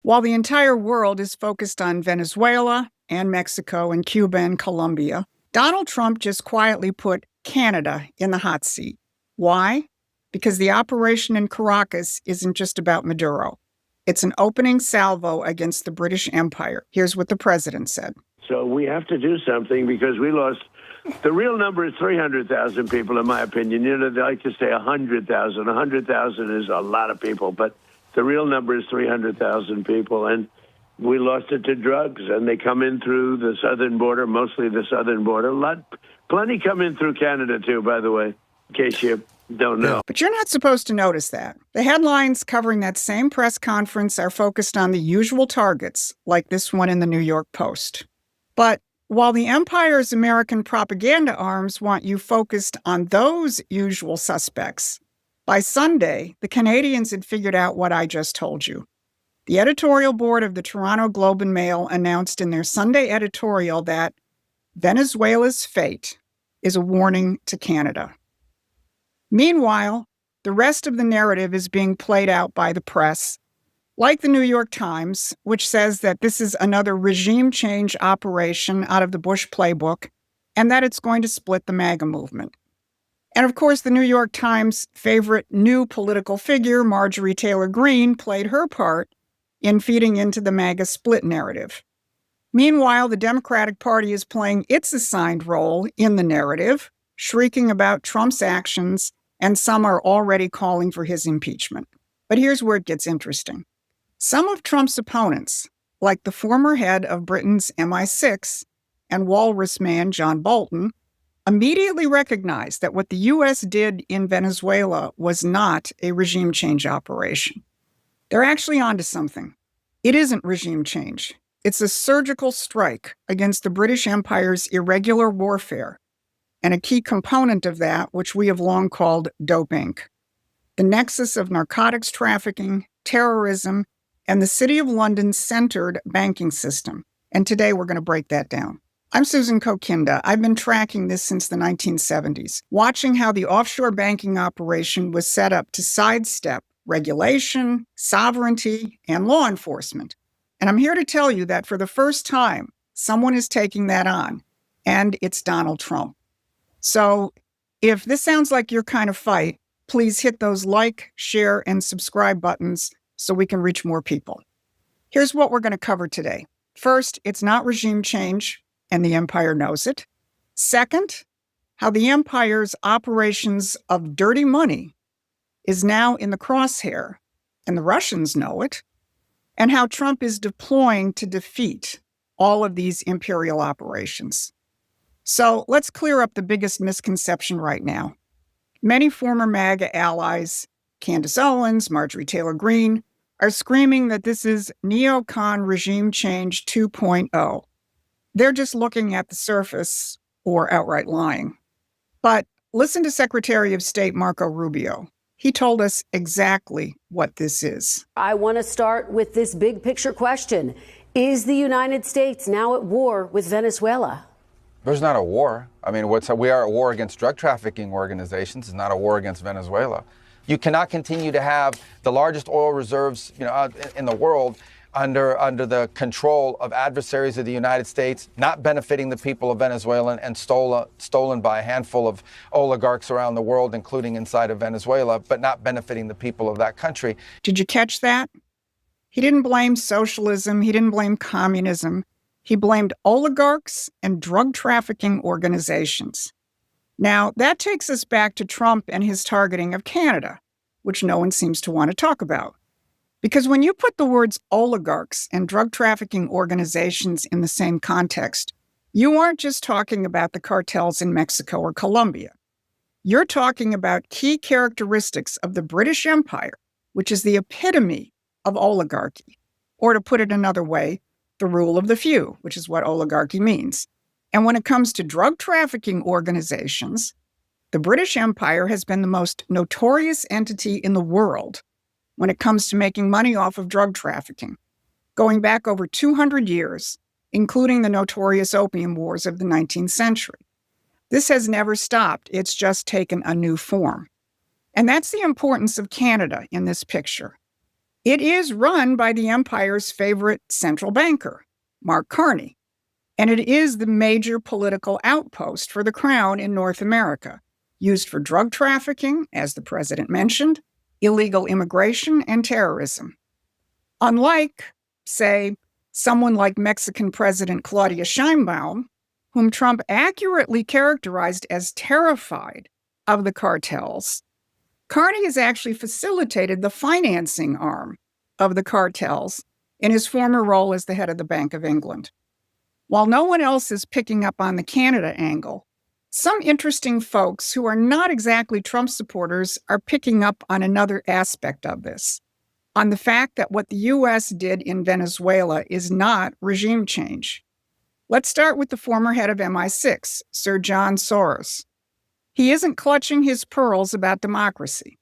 While the entire world is focused on Venezuela and Mexico and Cuba and Colombia, Donald Trump just quietly put Canada in the hot seat. Why? Because the operation in Caracas isn't just about Maduro. It's an opening salvo against the British Empire. Here's what the president said. So we have to do something because we lost. The real number is 300,000 people, in my opinion. You know, they like to say 100,000. 100,000 is a lot of people, but the real number is 300,000 people. And we lost it to drugs, and they come in through the southern border, mostly the southern border. Plenty come in through Canada, too, by the way, in case you don't know. But you're not supposed to notice that. The headlines covering that same press conference are focused on the usual targets, like this one in the New York Post. But while the empire's American propaganda arms want you focused on those usual suspects, by Sunday, the Canadians had figured out what I just told you. The editorial board of the Toronto Globe and Mail announced in their Sunday editorial that Venezuela's fate is a warning to Canada. Meanwhile, the rest of the narrative is being played out by the press, like the New York Times, which says that this is another regime change operation out of the Bush playbook and that it's going to split the MAGA movement. And of course, the New York Times' favorite new political figure, Marjorie Taylor Greene, played her part in feeding into the MAGA split narrative. Meanwhile, the Democratic Party is playing its assigned role in the narrative, shrieking about Trump's actions, and some are already calling for his impeachment. But here's where it gets interesting. Some of Trump's opponents, like the former head of Britain's MI6 and walrus man John Bolton, immediately recognized that what the U.S. did in Venezuela was not a regime change operation. They're actually onto something. It isn't regime change. It's a surgical strike against the British Empire's irregular warfare, and a key component of that, which we have long called Dope Inc., the nexus of narcotics trafficking, terrorism, and the City of London's centered banking system. And today we're going to break that down. I'm Susan Kokinda. I've been tracking this since the 1970s, watching how the offshore banking operation was set up to sidestep regulation, sovereignty, and law enforcement. And I'm here to tell you that for the first time, someone is taking that on, and it's Donald Trump. So if this sounds like your kind of fight, please hit those like, share, and subscribe buttons so we can reach more people. Here's what we're going to cover today. First, it's not regime change, and the empire knows it. Second, how the empire's operations of dirty money is now in the crosshair, and the Russians know it, and how Trump is deploying to defeat all of these imperial operations. So let's clear up the biggest misconception right now. Many former MAGA allies, Candace Owens, Marjorie Taylor Greene, are screaming that this is neocon regime change 2.0. They're just looking at the surface or outright lying. But listen to Secretary of State Marco Rubio. He told us exactly what this is. I want to start with this big picture question. Is the United States now at war with Venezuela? There's not a war. I mean, we are at war against drug trafficking organizations. It's not a war against Venezuela. You cannot continue to have the largest oil reserves, in the world under the control of adversaries of the United States, not benefiting the people of Venezuela and stolen by a handful of oligarchs around the world, including inside of Venezuela, but not benefiting the people of that country. Did you catch that? He didn't blame socialism. He didn't blame communism. He blamed oligarchs and drug trafficking organizations. Now, that takes us back to Trump and his targeting of Canada, which no one seems to want to talk about. Because when you put the words oligarchs and drug trafficking organizations in the same context, you aren't just talking about the cartels in Mexico or Colombia. You're talking about key characteristics of the British Empire, which is the epitome of oligarchy. Or to put it another way, the rule of the few, which is what oligarchy means. And when it comes to drug trafficking organizations, the British Empire has been the most notorious entity in the world when it comes to making money off of drug trafficking, going back over 200 years, including the notorious Opium Wars of the 19th century. This has never stopped. It's just taken a new form. And that's the importance of Canada in this picture. It is run by the empire's favorite central banker, Mark Carney, and it is the major political outpost for the crown in North America, used for drug trafficking, as the president mentioned, illegal immigration, and terrorism. Unlike, say, someone like Mexican President Claudia Sheinbaum, whom Trump accurately characterized as terrified of the cartels, Carney has actually facilitated the financing arm of the cartels in his former role as the head of the Bank of England. While no one else is picking up on the Canada angle, some interesting folks who are not exactly Trump supporters are picking up on another aspect of this, on the fact that what the U.S. did in Venezuela is not regime change. Let's start with the former head of MI6, Sir John Soros. He isn't clutching his pearls about democracy.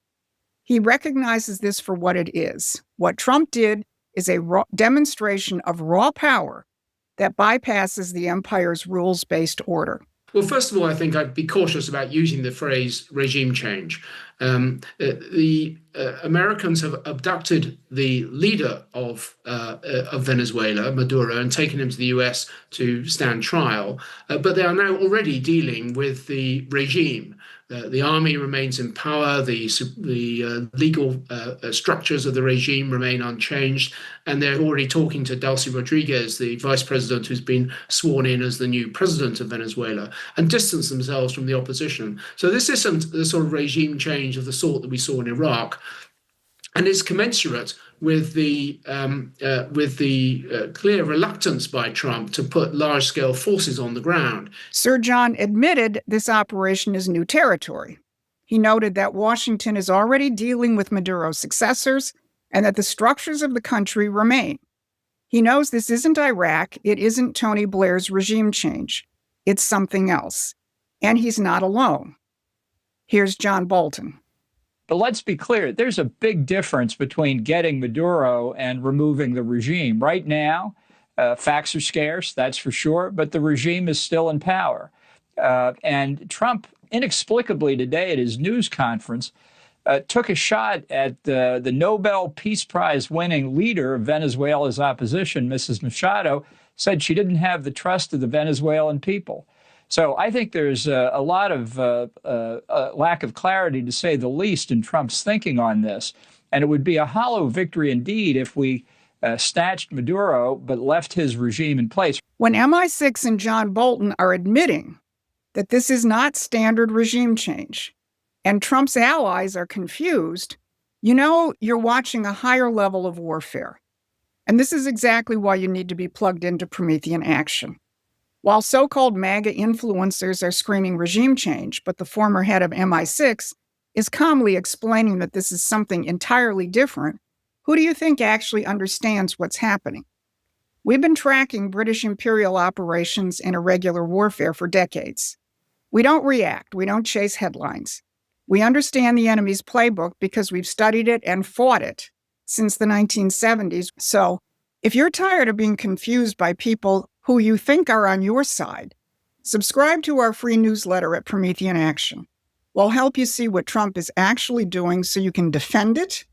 He recognizes this for what it is. What Trump did is a demonstration of raw power that bypasses the empire's rules-based order. Well, first of all, I think I'd be cautious about using the phrase regime change. The Americans have abducted the leader of Venezuela, Maduro, and taken him to the US to stand trial. But they are now already dealing with the regime. The army remains in power, the legal structures of the regime remain unchanged, and they're already talking to Delcy Rodriguez, the vice president who's been sworn in as the new president of Venezuela, and distance themselves from the opposition. So this isn't the sort of regime change of the sort that we saw in Iraq, and is commensurate with the clear reluctance by Trump to put large-scale forces on the ground. Sir John admitted this operation is new territory. He noted that Washington is already dealing with Maduro's successors and that the structures of the country remain. He knows this isn't Iraq, it isn't Tony Blair's regime change. It's something else. And he's not alone. Here's John Bolton. But let's be clear, there's a big difference between getting Maduro and removing the regime. Right now, facts are scarce, that's for sure, but the regime is still in power. And Trump, inexplicably today at his news conference, took a shot at the Nobel Peace Prize winning leader of Venezuela's opposition, Mrs. Machado, said she didn't have the trust of the Venezuelan people. So I think there's a lot of lack of clarity, to say the least, in Trump's thinking on this. And it would be a hollow victory indeed if we snatched Maduro but left his regime in place. When MI6 and John Bolton are admitting that this is not standard regime change, and Trump's allies are confused, you know you're watching a higher level of warfare. And this is exactly why you need to be plugged into Promethean Action. While so-called MAGA influencers are screaming regime change, but the former head of MI6 is calmly explaining that this is something entirely different, who do you think actually understands what's happening? We've been tracking British imperial operations in irregular warfare for decades. We don't react, we don't chase headlines. We understand the enemy's playbook because we've studied it and fought it since the 1970s. So if you're tired of being confused by people who you think are on your side, subscribe to our free newsletter at Promethean Action. We'll help you see what Trump is actually doing so you can defend it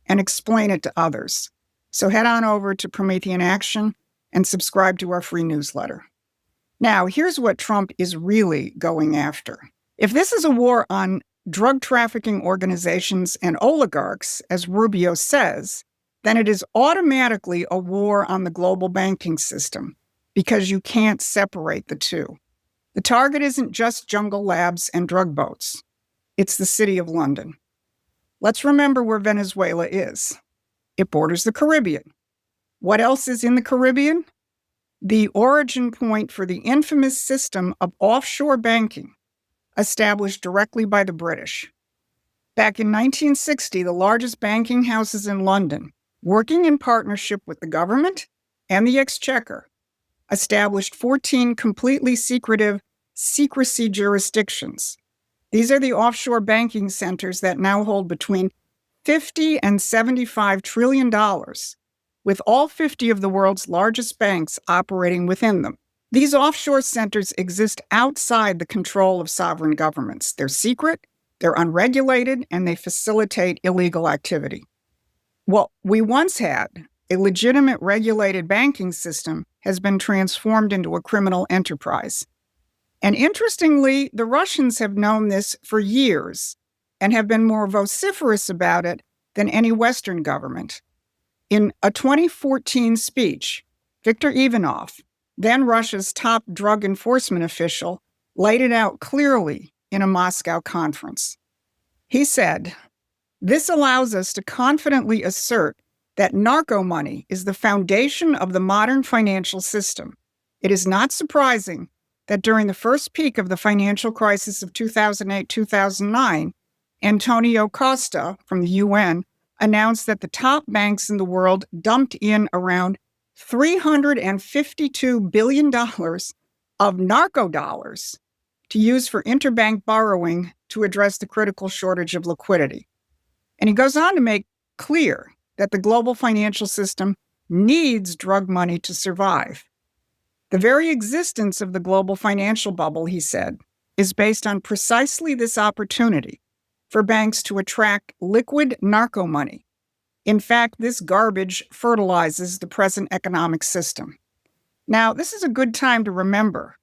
and explain it to others. So head on over to Promethean Action and subscribe to our free newsletter. Now, here's what Trump is really going after. If this is a war on drug trafficking organizations and oligarchs, as Rubio says, then it is automatically a war on the global banking system, because you can't separate the two. The target isn't just jungle labs and drug boats. It's the City of London. Let's remember where Venezuela is. It borders the Caribbean. What else is in the Caribbean? The origin point for the infamous system of offshore banking established directly by the British. Back in 1960, the largest banking houses in London, working in partnership with the government and the Exchequer, established 14 completely secretive secrecy jurisdictions. These are the offshore banking centers that now hold between $50 and $75 trillion, with all 50 of the world's largest banks operating within them. These offshore centers exist outside the control of sovereign governments. They're secret, they're unregulated, and they facilitate illegal activity. What we once had, a legitimate regulated banking system, has been transformed into a criminal enterprise. And interestingly, the Russians have known this for years and have been more vociferous about it than any Western government. In a 2014 speech, Viktor Ivanov, then Russia's top drug enforcement official, laid it out clearly in a Moscow conference. He said, "This allows us to confidently assert that narco money is the foundation of the modern financial system. It is not surprising that during the first peak of the financial crisis of 2008-2009, Antonio Costa from the UN announced that the top banks in the world dumped in around $352 billion of narco dollars to use for interbank borrowing to address the critical shortage of liquidity." And he goes on to make clear that the global financial system needs drug money to survive. The very existence of the global financial bubble, he said, is based on precisely this opportunity for banks to attract liquid narco money. In fact, this garbage fertilizes the present economic system. Now, this is a good time to remember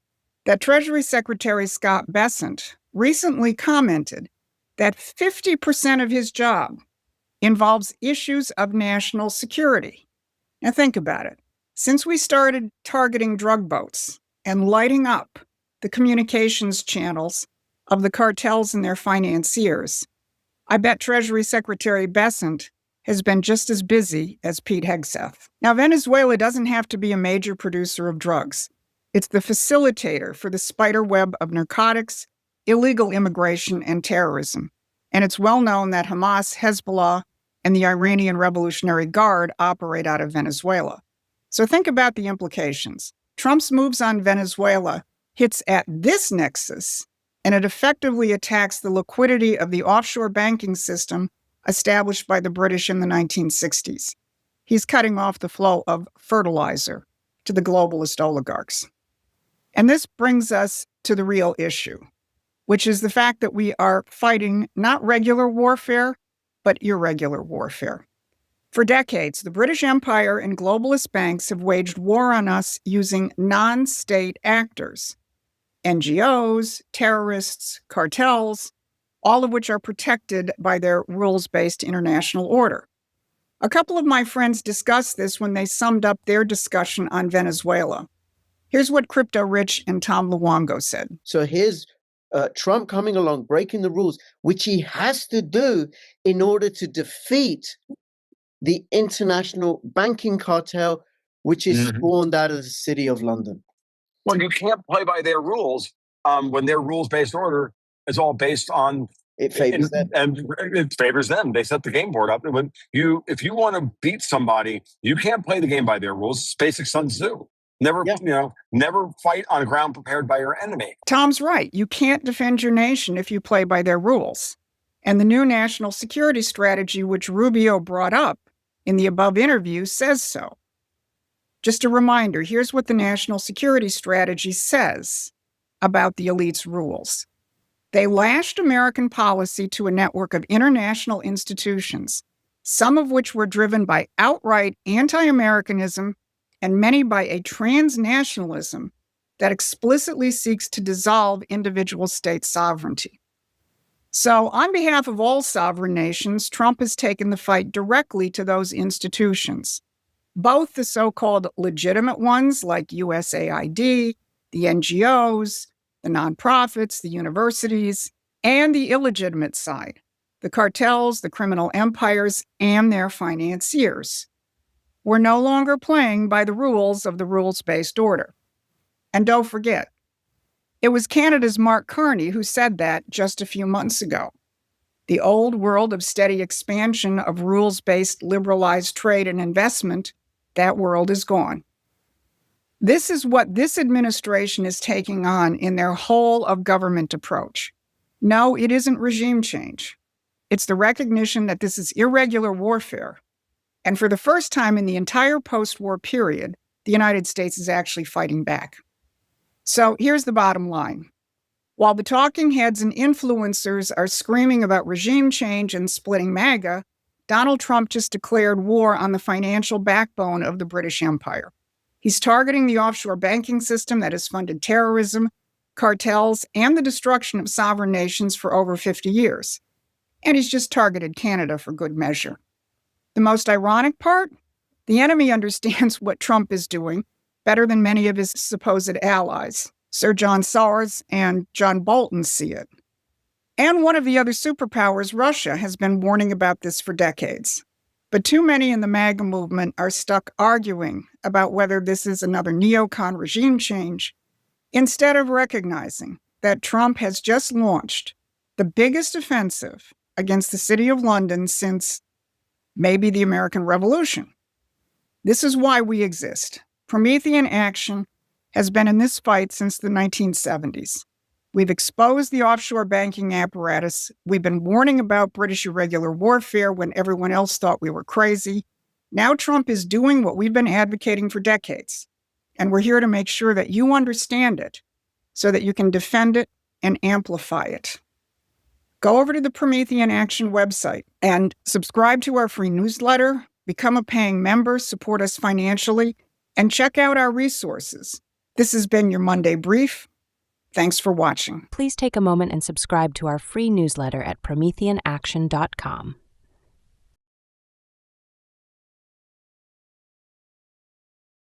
that Treasury Secretary Scott Bessent recently commented that 50% of his job involves issues of national security. Now think about it. Since we started targeting drug boats and lighting up the communications channels of the cartels and their financiers, I bet Treasury Secretary Bessent has been just as busy as Pete Hegseth. Now, Venezuela doesn't have to be a major producer of drugs. It's the facilitator for the spider web of narcotics, illegal immigration, and terrorism. And it's well known that Hamas, Hezbollah, and the Iranian Revolutionary Guard operate out of Venezuela. So think about the implications. Trump's moves on Venezuela hits at this nexus, and it effectively attacks the liquidity of the offshore banking system established by the British in the 1960s. He's cutting off the flow of fertilizer to the globalist oligarchs. And this brings us to the real issue, which is the fact that we are fighting not regular warfare, but irregular warfare. For decades, the British Empire and globalist banks have waged war on us using non-state actors, NGOs, terrorists, cartels, all of which are protected by their rules-based international order. A couple of my friends discussed this when they summed up their discussion on Venezuela. Here's what Crypto Rich and Tom Luongo said. So here's Trump coming along, breaking the rules, which he has to do in order to defeat the international banking cartel, which is spawned out of the city of London. Well, you can't play by their rules when their rules-based order is all based on It favors them. and it favors them. They set the game board up. When if you want to beat somebody, you can't play the game by their rules. It's basic Sun Tzu. Never, never fight on ground prepared by your enemy. Tom's right. You can't defend your nation if you play by their rules. And the new national security strategy, which Rubio brought up in the above interview, says so. Just a reminder, here's what the national security strategy says about the elite's rules. They lashed American policy to a network of international institutions, some of which were driven by outright anti-Americanism and many by a transnationalism that explicitly seeks to dissolve individual state sovereignty. So, on behalf of all sovereign nations, Trump has taken the fight directly to those institutions, both the so-called legitimate ones like USAID, the NGOs, the nonprofits, the universities, and the illegitimate side, the cartels, the criminal empires, and their financiers. We're no longer playing by the rules of the rules-based order. And don't forget, it was Canada's Mark Carney who said that just a few months ago. The old world of steady expansion of rules-based liberalized trade and investment, that world is gone. This is what this administration is taking on in their whole of government approach. No, it isn't regime change. It's the recognition that this is irregular warfare. And for the first time in the entire post-war period, the United States is actually fighting back. So here's the bottom line. While the talking heads and influencers are screaming about regime change and splitting MAGA, Donald Trump just declared war on the financial backbone of the British Empire. He's targeting the offshore banking system that has funded terrorism, cartels, and the destruction of sovereign nations for over 50 years. And he's just targeted Canada for good measure. The most ironic part? The enemy understands what Trump is doing better than many of his supposed allies. Sir John Sawers and John Bolton see it. And one of the other superpowers, Russia, has been warning about this for decades. But too many in the MAGA movement are stuck arguing about whether this is another neocon regime change, instead of recognizing that Trump has just launched the biggest offensive against the City of London since maybe the American Revolution. This is why we exist. Promethean Action has been in this fight since the 1970s. We've exposed the offshore banking apparatus. We've been warning about British irregular warfare when everyone else thought we were crazy. Now Trump is doing what we've been advocating for decades. And we're here to make sure that you understand it so that you can defend it and amplify it. Go over to the Promethean Action website and subscribe to our free newsletter, become a paying member, support us financially, and check out our resources. This has been your Monday Brief. Thanks for watching. Please take a moment and subscribe to our free newsletter at prometheanaction.com.